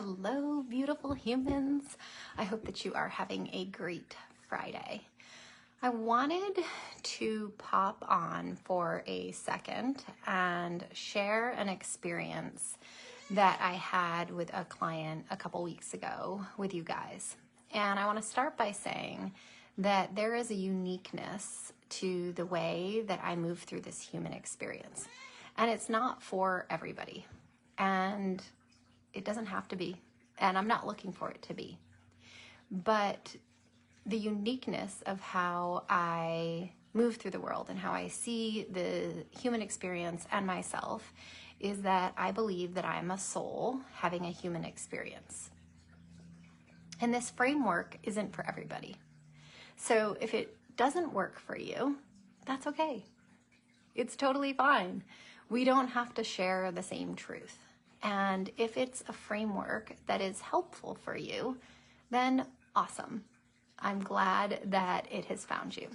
Hello, beautiful humans. I hope that you are having a great Friday. I wanted to pop on for a second and share an experience that I had with a client a couple weeks ago with you guys. And I want to start by saying that there is a uniqueness to the way that I move through this human experience. And it's not for everybody. And it doesn't have to be. And I'm not looking for it to be. But the uniqueness of how I move through the world and how I see the human experience and myself is that I believe that I'm a soul having a human experience. And this framework isn't for everybody. So if it doesn't work for you, that's okay. It's totally fine. We don't have to share the same truth. And if it's a framework that is helpful for you, then awesome. I'm glad that it has found you.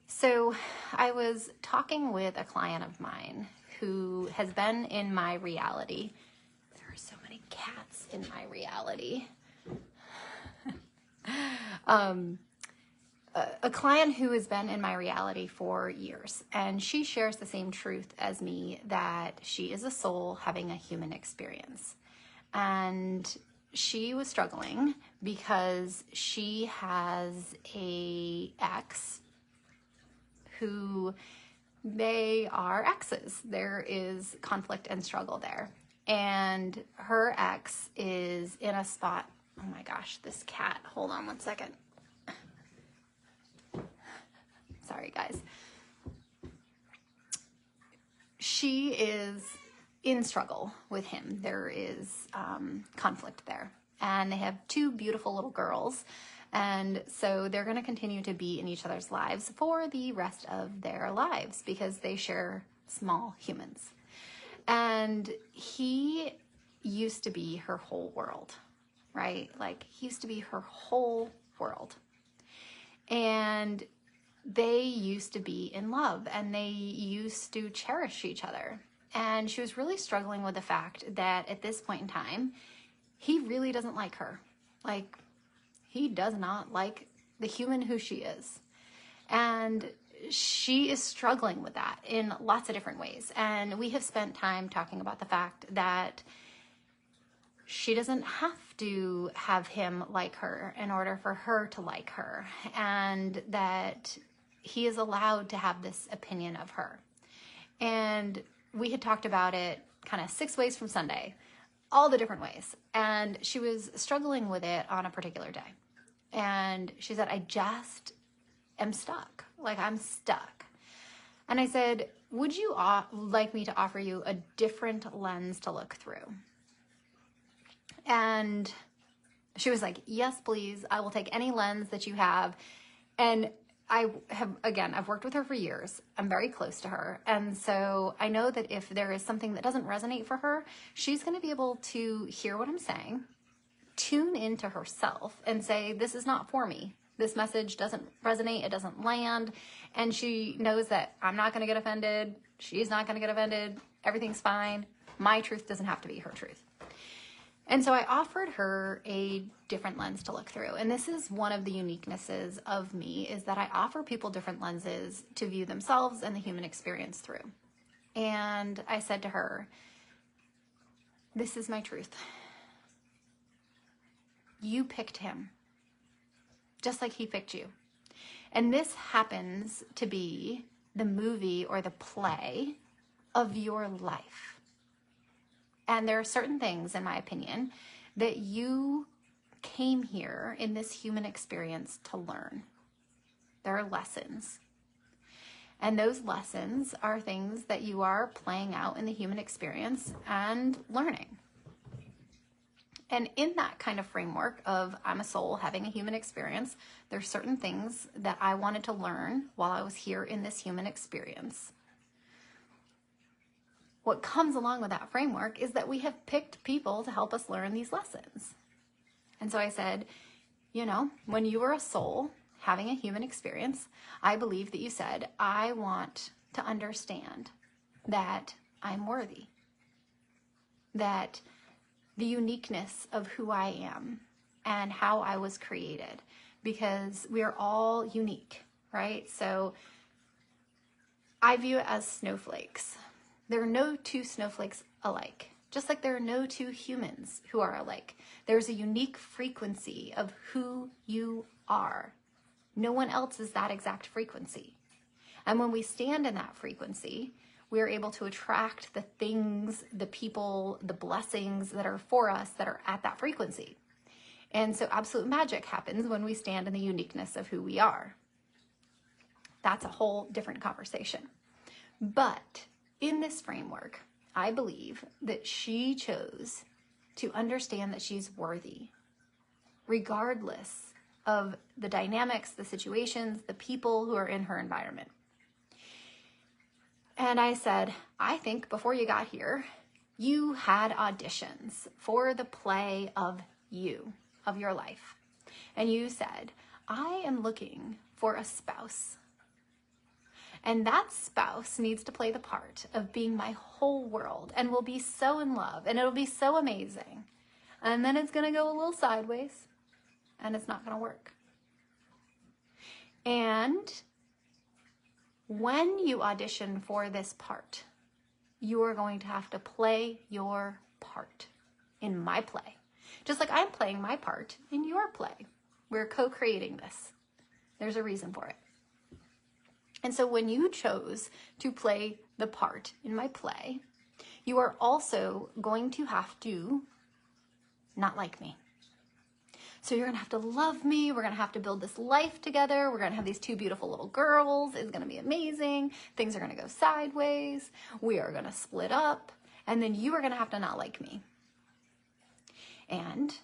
So I was talking with a client of mine who has been in my reality. There are so many cats in my reality. A client who has been in my reality for years, and she shares the same truth as me, that she is a soul having a human experience. And she was struggling because she has a ex who, they are exes. There is conflict and struggle there. And her ex is in a spot, oh my gosh, this cat, hold on one second. Sorry, guys. She is in struggle with him. There is conflict there. And they have two beautiful little girls. And so they're going to continue to be in each other's lives for the rest of their lives because they share small humans. And he used to be her whole world, right? Like, he used to be her whole world. And they used to be in love and they used to cherish each other. And she was really struggling with the fact that at this point in time, he really doesn't like her. Like, he does not like the human who she is. And she is struggling with that in lots of different ways. And we have spent time talking about the fact that she doesn't have to have him like her in order for her to like her. And that he is allowed to have this opinion of her. And we had talked about it kind of 6 ways from Sunday, all the different ways. And she was struggling with it on a particular day. And she said, I just am stuck. Like, I'm stuck. And I said, would you like me to offer you a different lens to look through? And she was like, yes, please. I will take any lens that you have. And I've worked with her for years. I'm very close to her. And so I know that if there is something that doesn't resonate for her, she's going to be able to hear what I'm saying, tune into herself and say, this is not for me. This message doesn't resonate. It doesn't land. And she knows that I'm not going to get offended. She's not going to get offended. Everything's fine. My truth doesn't have to be her truth. And so I offered her a different lens to look through. And this is one of the uniquenesses of me, is that I offer people different lenses to view themselves and the human experience through. And I said to her, this is my truth. You picked him, just like he picked you. And this happens to be the movie or the play of your life. And there are certain things, in my opinion, that you came here in this human experience to learn. There are lessons. And those lessons are things that you are playing out in the human experience and learning. And in that kind of framework of I'm a soul having a human experience, there's certain things that I wanted to learn while I was here in this human experience. What comes along with that framework is that we have picked people to help us learn these lessons. And so I said, you know, when you were a soul having a human experience, I believe that you said, I want to understand that I'm worthy, that the uniqueness of who I am and how I was created, because we are all unique, right? So I view it as snowflakes. There are no two snowflakes alike, just like there are no two humans who are alike. There's a unique frequency of who you are. No one else is that exact frequency. And when we stand in that frequency, we are able to attract the things, the people, the blessings that are for us that are at that frequency. And so absolute magic happens when we stand in the uniqueness of who we are. That's a whole different conversation. But in this framework, I believe that she chose to understand that she's worthy, regardless of the dynamics, the situations, the people who are in her environment. And I said, I think before you got here, you had auditions for the play of you, of your life. And you said, I am looking for a spouse. And that spouse needs to play the part of being my whole world and will be so in love and it'll be so amazing. And then it's going to go a little sideways and it's not going to work. And when you audition for this part, you are going to have to play your part in my play. Just like I'm playing my part in your play. We're co-creating this. There's a reason for it. And so when you chose to play the part in my play, you are also going to have to not like me. So you're going to have to love me. We're going to have to build this life together. We're going to have these two beautiful little girls. It's going to be amazing. Things are going to go sideways. We are going to split up. And then you are going to have to not like me. And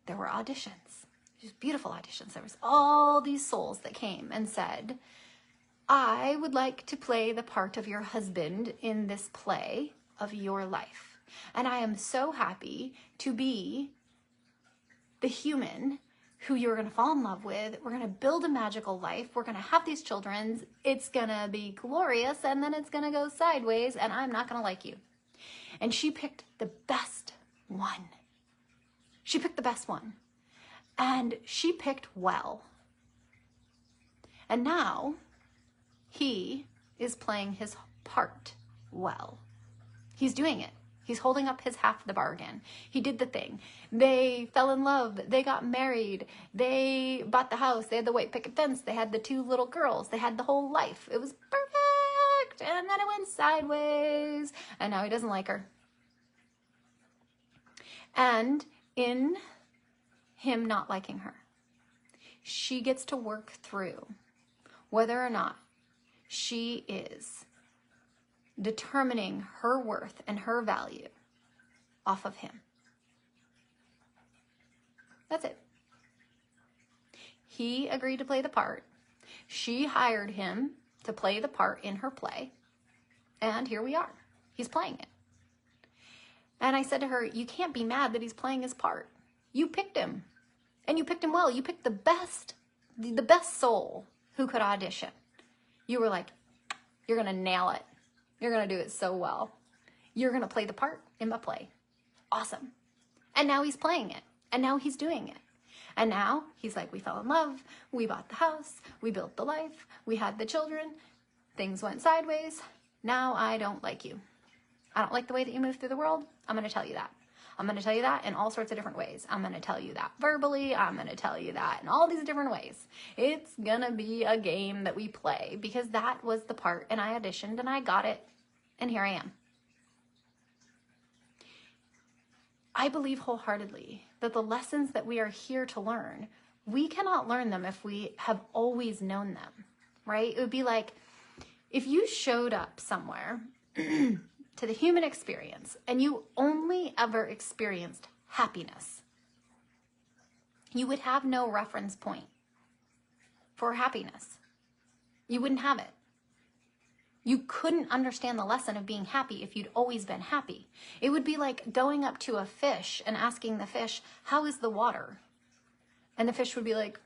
there were auditions. Just beautiful auditions. There was all these souls that came and said, I would like to play the part of your husband in this play of your life. And I am so happy to be the human who you're going to fall in love with. We're going to build a magical life. We're going to have these children. It's going to be glorious, and then it's going to go sideways, and I'm not going to like you. And she picked the best one. She picked the best one. And she picked well. And now he is playing his part well. He's doing it. He's holding up his half of the bargain. He did the thing. They fell in love. They got married. They bought the house. They had the white picket fence. They had the two little girls. They had the whole life. It was perfect. And then it went sideways. And now he doesn't like her. And in him not liking her, she gets to work through whether or not she is determining her worth and her value off of him. That's it. He agreed to play the part. She hired him to play the part in her play. And here we are. He's playing it. And I said to her, you can't be mad that he's playing his part. You picked him. And you picked him well. You picked the best soul who could audition. You were like, you're going to nail it. You're going to do it so well. You're going to play the part in my play. Awesome. And now he's playing it. And now he's doing it. And now he's like, we fell in love. We bought the house. We built the life. We had the children. Things went sideways. Now I don't like you. I don't like the way that you move through the world. I'm going to tell you that. I'm going to tell you that in all sorts of different ways. I'm going to tell you that verbally. I'm going to tell you that in all these different ways. It's going to be a game that we play because that was the part and I auditioned and I got it and here I am. I believe wholeheartedly that the lessons that we are here to learn, we cannot learn them if we have always known them, right? It would be like if you showed up somewhere to the human experience and you only ever experienced happiness, you would have no reference point for happiness. You wouldn't have it. You couldn't understand the lesson of being happy if you'd always been happy. It would be like going up to a fish and asking the fish, how is the water? And the fish would be like,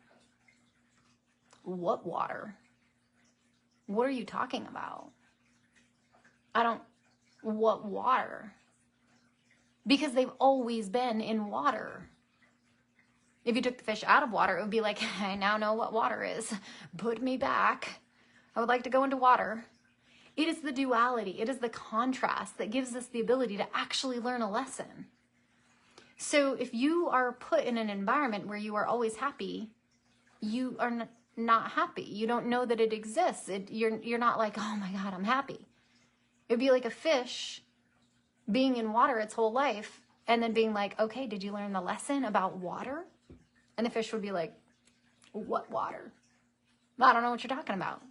what water? What are you talking about? What water? because they've always been in water. If you took the fish out of water, it would be like, I now know what water is. Put me back. I would like to go into water. It is the duality. It is the contrast that gives us the ability to actually learn a lesson. So if you are put in an environment where you are always happy, you are not happy. You don't know that it exists. You're not like, oh my God, I'm happy. It would be like a fish being in water its whole life and then being like, okay, did you learn the lesson about water? And the fish would be like, what water? I don't know what you're talking about.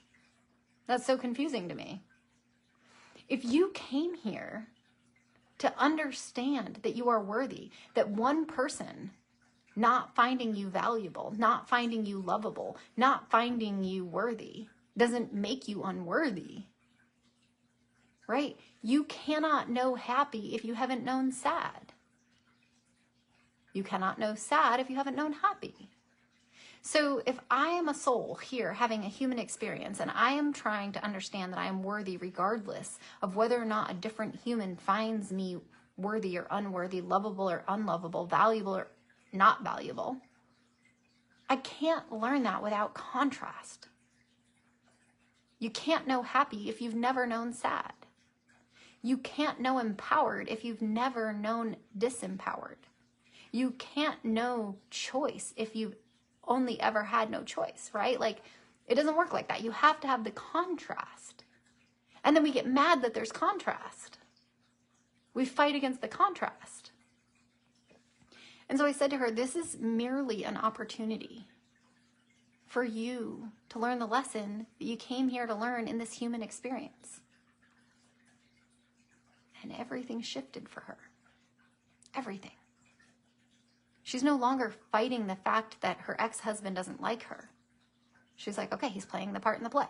That's so confusing to me. If you came here to understand that you are worthy, that one person not finding you valuable, not finding you lovable, not finding you worthy doesn't make you unworthy, right? You cannot know happy if you haven't known sad. You cannot know sad if you haven't known happy. So if I am a soul here having a human experience and I am trying to understand that I am worthy regardless of whether or not a different human finds me worthy or unworthy, lovable or unlovable, valuable or not valuable, I can't learn that without contrast. You can't know happy if you've never known sad. You can't know empowered if you've never known disempowered. You can't know choice if you've only ever had no choice, right? Like, it doesn't work like that. You have to have the contrast. And then we get mad that there's contrast. We fight against the contrast. And so I said to her, this is merely an opportunity for you to learn the lesson that you came here to learn in this human experience. And everything shifted for her. Everything. She's no longer fighting the fact that her ex-husband doesn't like her. She's like, okay, he's playing the part in the play.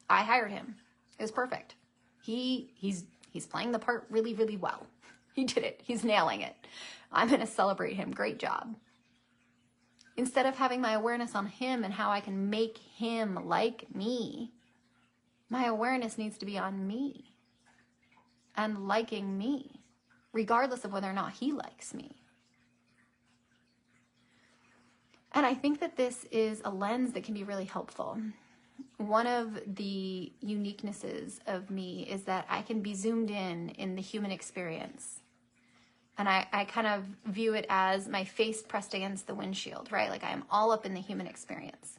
I hired him. It was perfect. He's playing the part really, really well. He did it. He's nailing it. I'm going to celebrate him. Great job. Instead of having my awareness on him and how I can make him like me, my awareness needs to be on me and liking me, regardless of whether or not he likes me. And I think that this is a lens that can be really helpful. One of the uniquenesses of me is that I can be zoomed in the human experience. And I kind of view it as my face pressed against the windshield, right? Like I am all up in the human experience.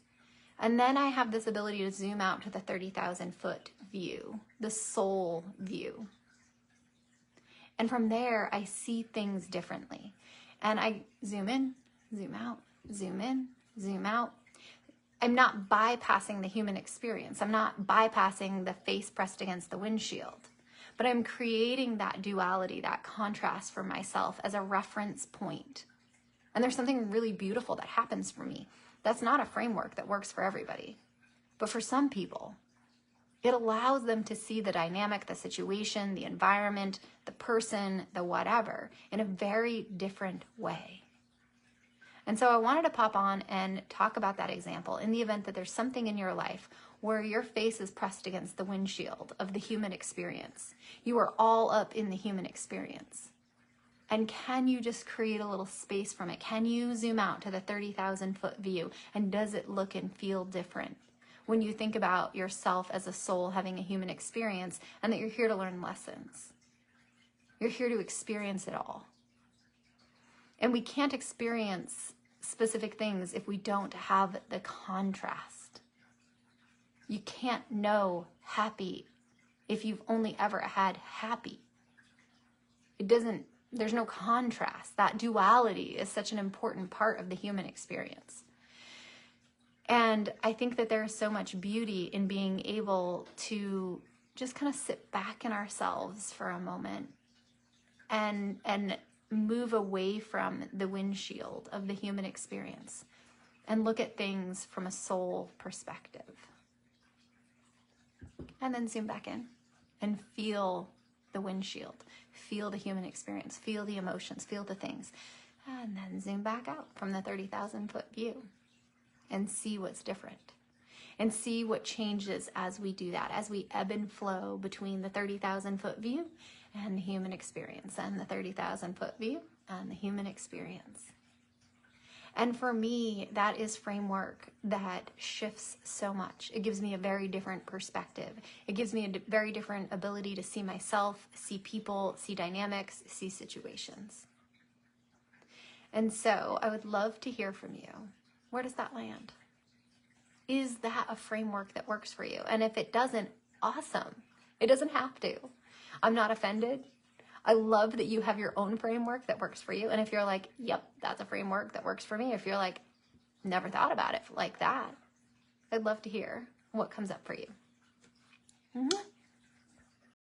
And then I have this ability to zoom out to the 30,000 foot view, the soul view. And from there, I see things differently. And I zoom in, zoom out, zoom in, zoom out. I'm not bypassing the human experience. I'm not bypassing the face pressed against the windshield. But I'm creating that duality, that contrast for myself as a reference point. And there's something really beautiful that happens for me. That's not a framework that works for everybody. But for some people, it allows them to see the dynamic, the situation, the environment, the person, the whatever, in a very different way. And so I wanted to pop on and talk about that example in the event that there's something in your life where your face is pressed against the windshield of the human experience. You are all up in the human experience. And can you just create a little space from it? Can you zoom out to the 30,000 foot view? And does it look and feel different when you think about yourself as a soul having a human experience and that you're here to learn lessons? You're here to experience it all. And we can't experience specific things if we don't have the contrast. You can't know happy if you've only ever had happy. There's no contrast. That duality is such an important part of the human experience. And I think that there is so much beauty in being able to just kind of sit back in ourselves for a moment and move away from the windshield of the human experience and look at things from a soul perspective. And then zoom back in and feel the windshield, feel the human experience, feel the emotions, feel the things, and then zoom back out from the 30,000 foot view and see what's different and see what changes as we do that, as we ebb and flow between the 30,000 foot view and the human experience, and the 30,000-foot view and the human experience. And for me, that is framework that shifts so much. It gives me a very different perspective. It gives me a very different ability to see myself, see people, see dynamics, see situations. And so I would love to hear from you. Where does that land? Is that a framework that works for you? And if it doesn't, awesome. It doesn't have to. I'm not offended. I love that you have your own framework that works for you. And if you're like, yep, that's a framework that works for me. If you're like, never thought about it like that, I'd love to hear what comes up for you.